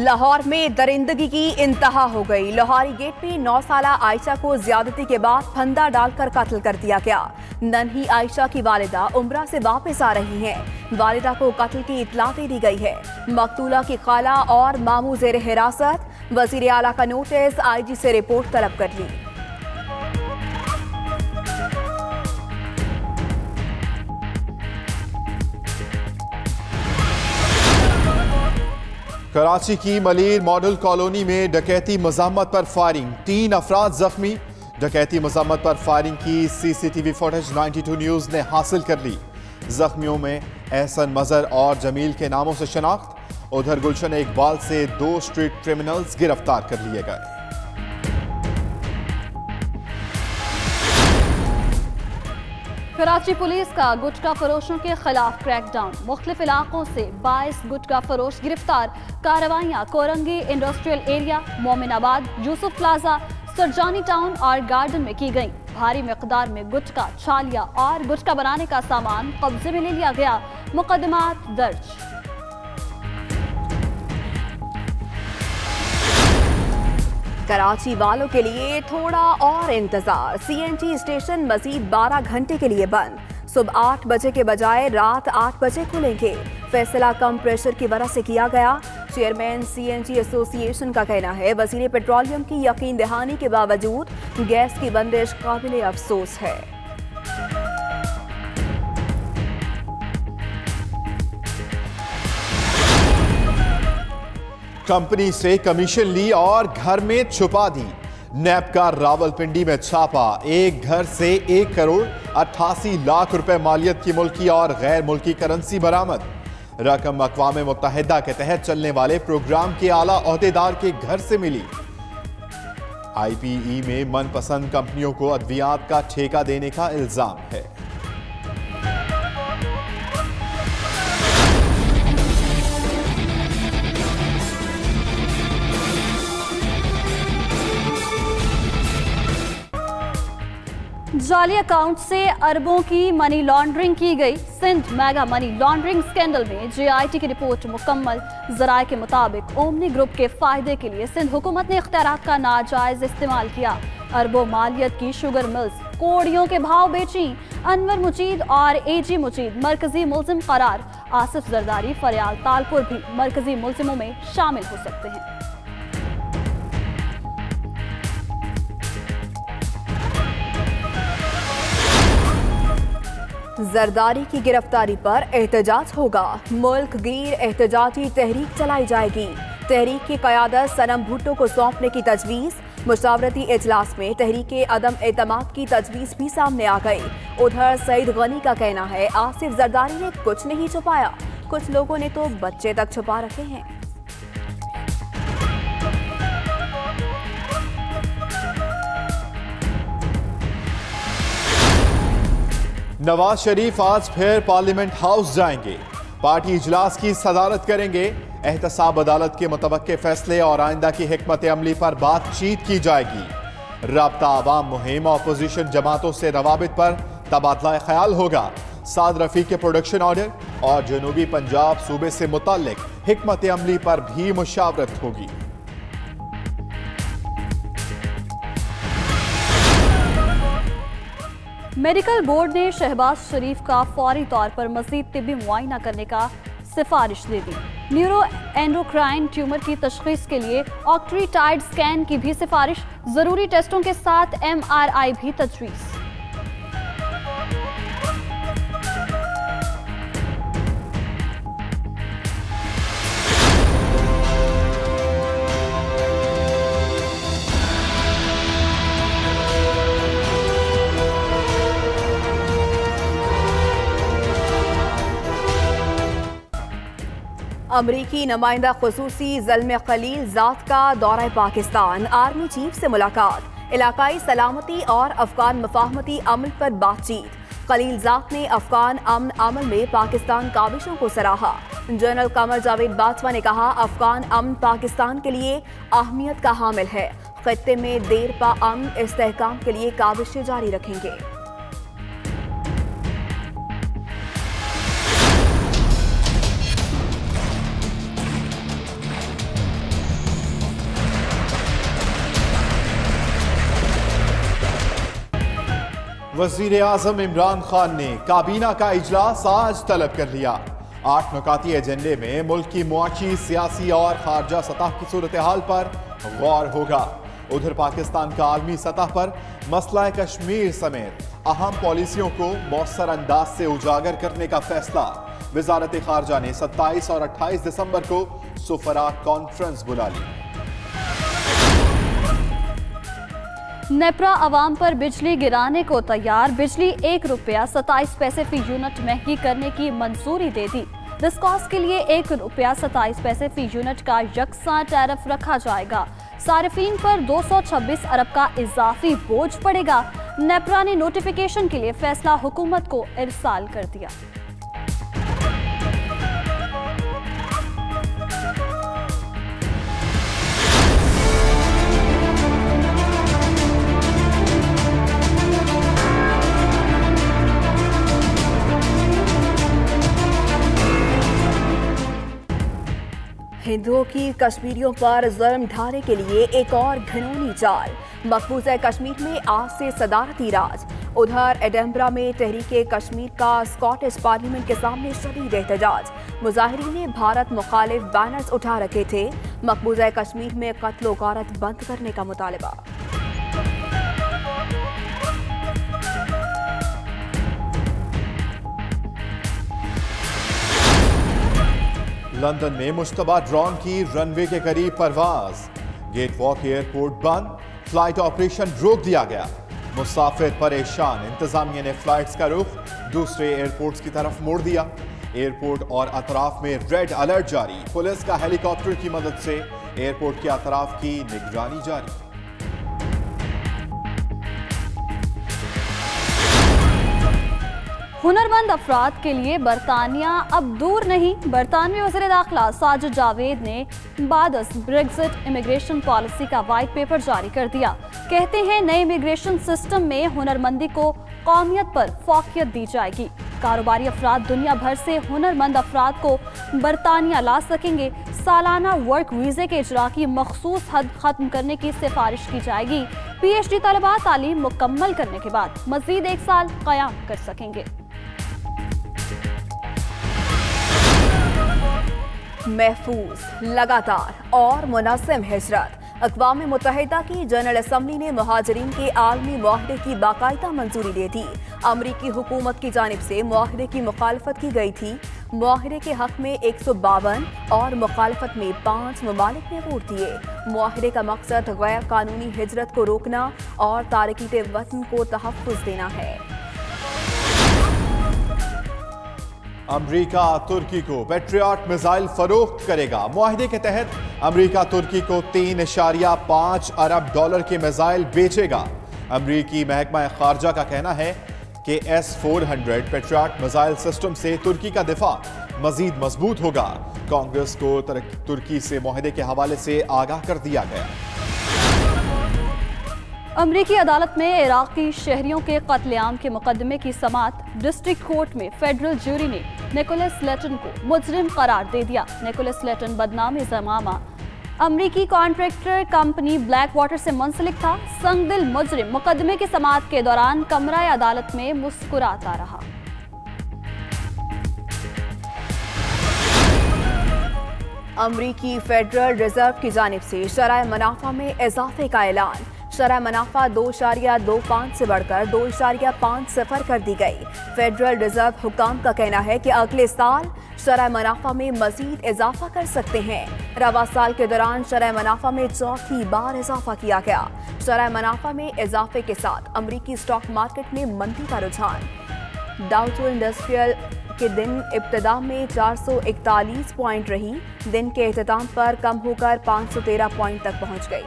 लाहौर में दरिंदगी की इंतहा हो गई। लाहौरी गेट में 9 साला आयशा को ज्यादती के बाद फंदा डालकर कत्ल कर दिया गया। नन्ही आयशा की वालिदा उम्रा से वापस आ रही हैं। वालिदा को कत्ल की इत्तला दे दी गई है। मकतूला की खाला और मामू ज़ेर हिरासत। वज़ीर आला का नोटिस, IG से रिपोर्ट तलब कर ली। कराची की मलीर मॉडल कॉलोनी में डकैती मज़ाहमत पर फायरिंग, 3 अफराद जख्मी। डकैती मज़ाहमत पर फायरिंग की CCTV फुटेज 92 न्यूज़ ने हासिल कर ली। जख्मियों में एहसन, मजहर और जमील के नामों से शनाख्त। उधर गुलशन इकबाल से 2 स्ट्रीट क्रिमिनल्स गिरफ्तार कर लिए गए। कराची पुलिस का गुटखा फरोशों के खिलाफ क्रैकडाउन। मुख्तलिफ इलाकों से 22 गुटखा फरोश गिरफ्तार। कार्रवाइयाँ Korangi industrial area, Mominabad, Yusuf plaza, Surjani town और गार्डन में की गई। भारी मिकदार में गुटखा, छालिया और गुटखा बनाने का सामान कब्जे में ले लिया गया। मुकदमात दर्ज। कराची वालों के लिए थोड़ा और इंतजार। CNG स्टेशन मजीद 12 घंटे के लिए बंद। सुबह 8 बजे के बजाय रात 8 बजे खुलेंगे। फैसला कम प्रेशर की वजह से किया गया। चेयरमैन CNG एसोसिएशन का कहना है, वजीर पेट्रोलियम की यकीन दहानी के बावजूद गैस की बंदिश काबिल अफसोस है। कंपनी से कमीशन ली और घर में छुपा दी। नैब का रावलपिंडी में छापा। एक घर से 1 करोड़ 88 लाख रुपए मालियत की मुल्की और गैर मुल्की करेंसी बरामद। रकम अक़वाम मुत्तहिदा के तहत चलने वाले प्रोग्राम के आला ओहदेदार के घर से मिली। IPE में मनपसंद कंपनियों को अद्वियात का ठेका देने का इल्जाम है। जाली अकाउंट से अरबों की मनी लॉन्ड्रिंग की गई। Sindh mega money laundering scandal में JIT की रिपोर्ट मुकम्मल। जराये के मुताबिक ओमनी ग्रुप के फायदे के लिए सिंध हुकूमत ने इख्तियारात का नाजायज इस्तेमाल किया। अरबों मालियत की शुगर मिल्स कोड़ियों के भाव बेची। अनवर मुजीद और AG मुजीद मरकजी मुल्जिम करार। आसिफ जरदारी, फरियाल तालपुर भी मरकजी मुल्जिमों में शामिल हो सकते हैं। जरदारी की गिरफ्तारी पर एहतजाज होगा। मुल्क गिर एहतजाजी तहरीक चलाई जाएगी। तहरीक की क़यादत सनम भुट्टो को सौंपने की तजवीज़। मुशावरती इजलास में तहरीक अदम एतमाद की तजवीज़ भी सामने आ गई। उधर सईद गनी का कहना है, आसिफ जरदारी ने कुछ नहीं छुपाया, कुछ लोगों ने तो बच्चे तक छुपा रखे हैं। नवाज शरीफ आज फिर पार्लियामेंट हाउस जाएंगे। पार्टी इजलास की सदारत करेंगे। एहतसाब अदालत के मुतवक्के फैसले और आइंदा की हिकमत अमली पर बातचीत की जाएगी। राब्ता आवाम मुहिम अपोजिशन जमातों से रवाबित पर तबादला ख्याल होगा। साद रफीक के प्रोडक्शन ऑर्डर और जनूबी पंजाब सूबे से मुतल्लिक हिकमत अमली पर भी मुशावरत होगी। मेडिकल बोर्ड ने शहबाज शरीफ का फौरी तौर पर मजीद तिब्बी मुआयना करने का सिफारिश दे दी। न्यूरो एंडोक्राइन ट्यूमर की तशखीस के लिए ऑक्ट्रीटाइड स्कैन की भी सिफारिश। जरूरी टेस्टों के साथ MRI भी तजवीज़। अमरीकी नुमाइंदा खुसूसी ज़ल्म खलील ज़ात का दौरा पाकिस्तान। आर्मी चीफ से मुलाकात। इलाकाई सलामती और अफगान मफाहमती अमल पर बातचीत। खलील ज़ात ने अफगान अमन अमल में पाकिस्तान काविशों को सराहा। जनरल कमर जावेद बाजवा ने कहा, अफगान अमन पाकिस्तान के लिए अहमियत का हामिल है। खित्ते में देर पा अमन इस्तेहकाम के लिए काविशें जारी रखेंगे। वजीर आजम इमरान खान ने काबीना का इजलास आज तलब कर लिया। 8 नुकाती एजेंडे में मुल्क की मुआशी, सियासी और खारजा सतह की सूरत हाल पर गौर होगा। उधर पाकिस्तान का आलमी सतह पर मसला कश्मीर समेत अहम पॉलिसियों को मौसर अंदाज से उजागर करने का फैसला। वजारत खारजा ने 27 और 28 दिसंबर को सुफरा कॉन्फ्रेंस बुला ली। नेप्रा आवाम पर बिजली गिराने को तैयार। बिजली ₹1.27 फी यूनिट महंगी करने की मंजूरी दे दी। डिस्कॉस के लिए ₹1.27 फी यूनिट का यकसा टैरिफ रखा जाएगा। सार्फिन पर 226 अरब का इजाफी बोझ पड़ेगा। नेप्रा ने नोटिफिकेशन के लिए फैसला हुकूमत को इरसाल कर दिया। हिंदुओं की कश्मीरियों पर जुल्म ढाने के लिए एक और घिनौनी चाल। मकबूजा कश्मीर में आज से सदारती राज। उधर एडिनबरा में तहरीके कश्मीर का स्कॉटिश पार्लियामेंट के सामने शदीद एहतजाज। मुजाहिरीन ने भारत मुखालिफ बैनर्स उठा रखे थे। मकबूजा कश्मीर में कत्ल व गारत बंद करने का मुतालबा। लंदन में मुश्तबा ड्रोन की रनवे के करीब परवाज। गेटवॉक एयरपोर्ट बंद, फ्लाइट ऑपरेशन रोक दिया गया। मुसाफिर परेशान, इंतजामिया ने फ्लाइट्स का रुख दूसरे एयरपोर्ट्स की तरफ मोड़ दिया। एयरपोर्ट और अतराफ में रेड अलर्ट जारी। पुलिस का हेलीकॉप्टर की मदद से एयरपोर्ट के अतराफ की निगरानी जारी। हुनरमंद अफराद के लिए बरतानिया अब दूर नहीं। बरतानवी वज़ीर दाखिला साजिद जावेद ने बादस ब्रेक्जिट इमिग्रेशन पॉलिसी का वाइट पेपर जारी कर दिया। कहते हैं नए इमिग्रेशन सिस्टम में हुनरमंदी को कौमियत पर फौकियत दी जाएगी। कारोबारी अफराद दुनिया भर से हुनरमंद अफराद को बरतानिया ला सकेंगे। सालाना वर्क वीजे के इजरा की मखसूस हद खत्म करने की सिफारिश की जाएगी। PhD तलबा तालीम मुकम्मल करने के बाद मजीद 1 साल क़याम कर सकेंगे। महफूज, लगातार और मुनज़्ज़म हिजरत। अक़वाम मुत्तहिदा की जनरल असम्बली ने मुहाजिरीन के आलमी मुआहदे की बाकायदा मंजूरी दे दी। अमरीकी हुकूमत की जानिब से मुआहदे की मुखालफत की गई थी। मुआहदे के हक में 152 और मुखालफत में 5 ममालिक ने वोट दिए। मुआहदे का मकसद गैर कानूनी हिजरत को रोकना और तारकीन वतन को तहफ़्फ़ुज़ देना है। अमरीका तुर्की को पेट्रियट मिसाइल फरोख्त करेगा। मुआहदे के तहत अमरीका तुर्की को $3.5 अरब के मिसाइल बेचेगा। अमरीकी महकमा खारजा का कहना है कि S-400 पेट्रियट मिसाइल सिस्टम से तुर्की का दिफा मजीद मजबूत होगा। कांग्रेस को तुर्की से मुआहदे के हवाले से आगाह कर दिया गया। अमरीकी अदालत में इराकी शहरियों के कत्लेआम के मुकदमे की समाअत। डिस्ट्रिक्ट कोर्ट में फेडरल ज्यूरी ने निकोलस लेटन को मुजरिम करार दे दिया। निकोलस लेटन बदनामी ज़मामा अमरीकी कॉन्ट्रैक्टर कंपनी ब्लैक वाटर से मुंसलिक था। संगदिल मुजरिम मुकदमे की समाअत के दौरान कमरा अदालत में मुस्कुराता रहा। अमरीकी फेडरल रिजर्व की जानिब से शरह मुनाफा में इजाफे का ऐलान। शरह मुनाफा 2.25 से बढ़कर 2.50 कर दी गई। फेडरल रिजर्व हुकाम का कहना है कि अगले साल शरह मुनाफा में मजीद इजाफा कर सकते हैं। रवा साल के दौरान शरह मुनाफा में चौथी बार इजाफा किया गया। शरह मुनाफा में इजाफे के साथ अमरीकी स्टॉक मार्केट में मंदी का रुझान। डाउ जोन्स इंडस्ट्रियल के दिन इब्तिदा में 441 पॉइंट रही। दिन के इख्तिताम पर कम होकर 513 पॉइंट तक पहुंच गई।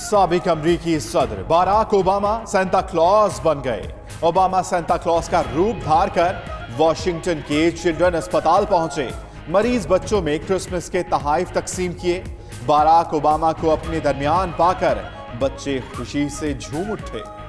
साबिक अमरीकी सदर बाराक ओबामा सेंटा क्लॉज बन गए। ओबामा सेंटा क्लॉज का रूप धार कर वॉशिंगटन के चिल्ड्रन अस्पताल पहुंचे। मरीज बच्चों में क्रिसमस के तोहफे तकसीम किए। बाराक ओबामा को अपने दरमियान पाकर बच्चे खुशी से झूम उठे।